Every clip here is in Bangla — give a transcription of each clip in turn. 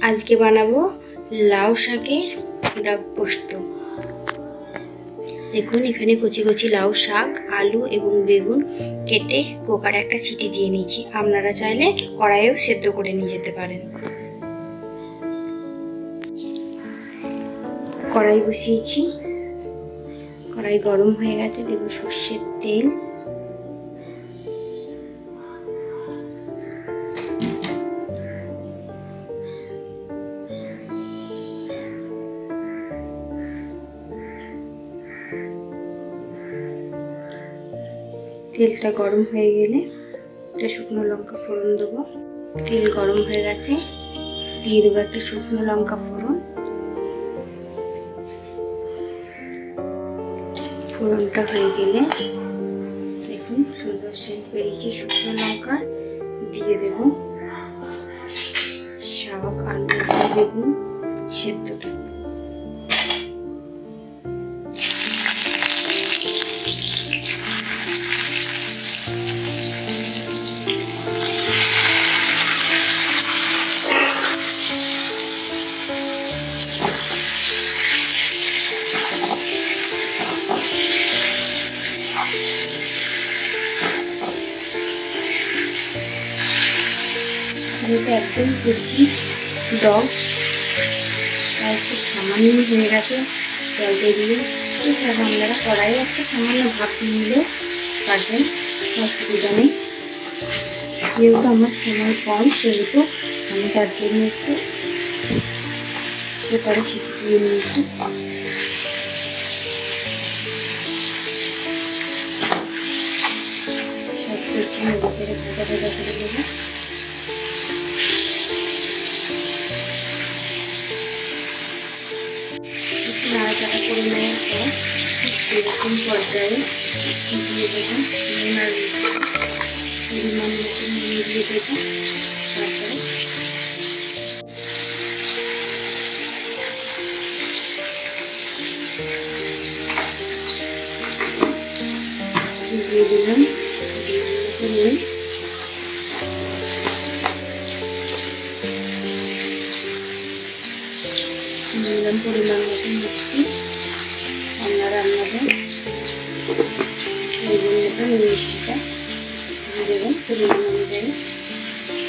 আজকে বানাবো লাউ শাকের ডাক পোস্ত। দেখুন এখানে কচি কচি লাউ শাক, আলু এবং বেগুন কেটে কুকারে একটা সিটি দিয়ে নিয়েছি। আপনারা চাইলে কড়াইয়েও সেদ্ধ করে নিয়ে যেতে পারেন। কড়াই বসিয়েছি, কড়াই গরম হয়ে গেছে। দেব সর্ষের তেল, তেলটা গরম হয়ে গেলে একটা শুকনো লঙ্কা ফোড়ন দেবো। তেল গরম হয়ে গেছে, দিয়ে দেবো একটা শুকনো লঙ্কা ফোড়ন। ফোড়নটা হয়ে গেলে দেখুন সুন্দর সেন্ট বেরিয়েছে শুকনো লঙ্কা। দিয়ে দেব শাক, আলু, বেগুন সেদ্ধটা। এটা একদম কচি ডগ, তাই খুব সামান্য হয়ে গেছে জল দিয়ে। এছাড়া আপনারা কড়াইয়ে একটা সামান্য ভাপ নিলেও পারবেন, অসুবিধা নেই। যেহেতু আমার সময় কম সেহেতু আমি তার জন্য একটু কুকারে সিটি দিয়ে নিয়েছি। সব কিছু নেড়ে চেড়ে ভাজা ভাজা করে দেবো। নাড়াচাড়া করে নেওয়ার পর এরকম পর্যায়ে দিয়ে দেবেন নুন আর পরিমাণ মতো নুন দিয়ে দেবেন। তারপরে দিয়ে দিলাম নুন, দিলাম পরিমাণ মতো মিষ্টি। আপনারা আপনাদের মিষ্টিটা দিয়ে দেবেন পরিমাণ অনুযায়ী।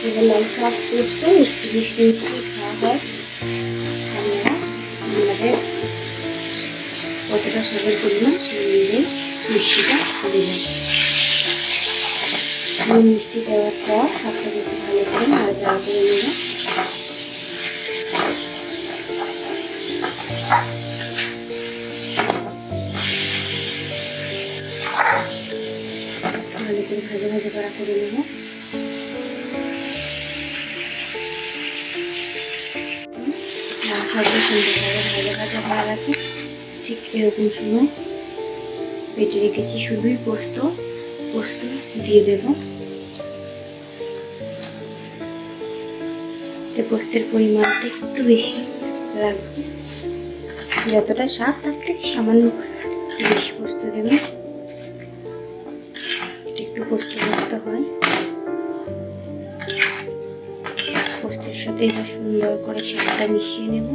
এবার লাউ শাক পোস্ত একটু মিষ্টি মিষ্টি খাওয়া হয়। আপনারা আপনাদের কতটা শাকের পরিমাণ সেই অনুযায়ী মিষ্টিটা দেবেন। মিষ্টি দেওয়ার পর শাকটা বেশি ভালো করে নাড়াচাড়া করে নেবেন। ভালো করে ভাজা ভাজা করা করে নেব। সুন্দরভাবে ভাজা ভাজা হয়ে গেছে। ঠিক এরকম সময় বেটে রেখেছি শুধুই পোস্ত দিয়ে দেব। পোস্তের পরিমাণটা একটু বেশি লাগবে, যতটা শাক তার থেকে সামান্য বেশি পোস্ত দেবেন। একটু পোস্ত হয়, পোস্তের সাথে এবার সুন্দর করে শাকটা মিশিয়ে নেব।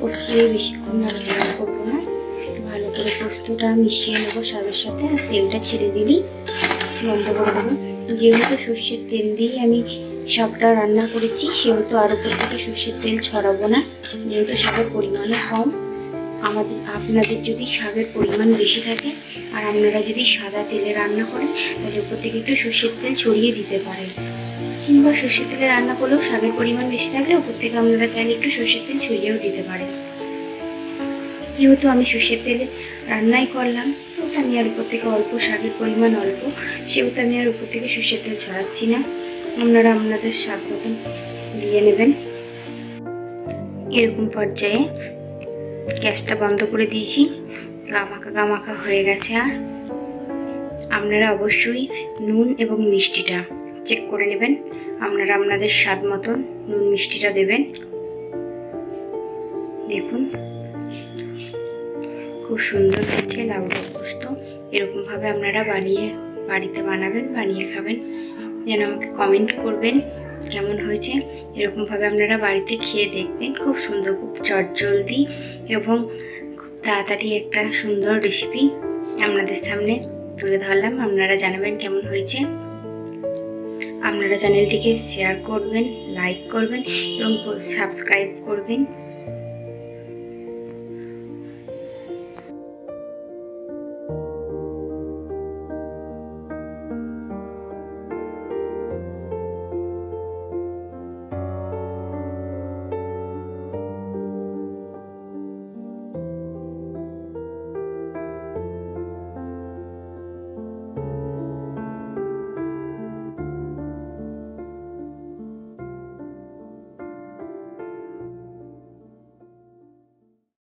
পোস্ত বেশিক্ষণ নাড়াচাড়া করবো না, একটু ভালো করে পোস্তটা মিশিয়ে নেবো শাকের সাথে। আর তেলটা ছেড়ে দিলেই বন্ধ করে দেবো। যেহেতু সর্ষের তেল দিয়ে আমি শাকটা রান্না করেছি সেহেতু আর উপর থেকে সর্ষের তেল ছড়াবো না। যেহেতু শাকের পরিমাণও কম, আপনাদের যদি শাকের পরিমাণ বেশি থাকে আর আপনারা যদি সাদা তেলে রান্না করেন তাহলে উপর থেকে একটু সর্ষের তেল ছড়িয়ে দিতে পারেন। কিংবা সর্ষের তেলে রান্না করলেও শাকের পরিমাণ বেশি থাকলে উপর থেকে আপনারা চাইলে একটু সর্ষের তেল ছড়িয়েও দিতে পারেন। যেহেতু আমি সর্ষের তেলে রান্নাই করলাম সেহেতু আমি আর উপর থেকে অল্প, শাকের পরিমাণ অল্প, সেহেতু আমি আর উপর থেকে সর্ষের তেল ছড়াচ্ছি না। আপনারা আপনাদের স্বাদ মতন দিয়ে নেবেন। এরকম পর্যায়ে গ্যাসটা বন্ধ করে দিয়েছি। গামাখা হয়ে গেছে। আর আপনারা অবশ্যই নুন এবং মিষ্টিটা চেক করে নেবেন। আপনারা আপনাদের স্বাদ মতন নুন মিষ্টিটা দেবেন। দেখুন খুব সুন্দর হয়েছে লাউ ডাল পোস্ত। এরকমভাবে আপনারা বাড়িতে বানাবেন, বানিয়ে খাবেন, যেন আমাকে কমেন্ট করবেন কেমন হয়েছে। এরকমভাবে আপনারা বাড়িতে খেয়ে দেখবেন, খুব সুন্দর, খুব চটজলদি এবং খুব তাড়াতাড়ি একটা সুন্দর রেসিপি আপনাদের সামনে তুলে ধরলাম। আপনারা জানাবেন কেমন হয়েছে। আপনারা চ্যানেলটিকে শেয়ার করবেন, লাইক করবেন এবং সাবস্ক্রাইব করবেন।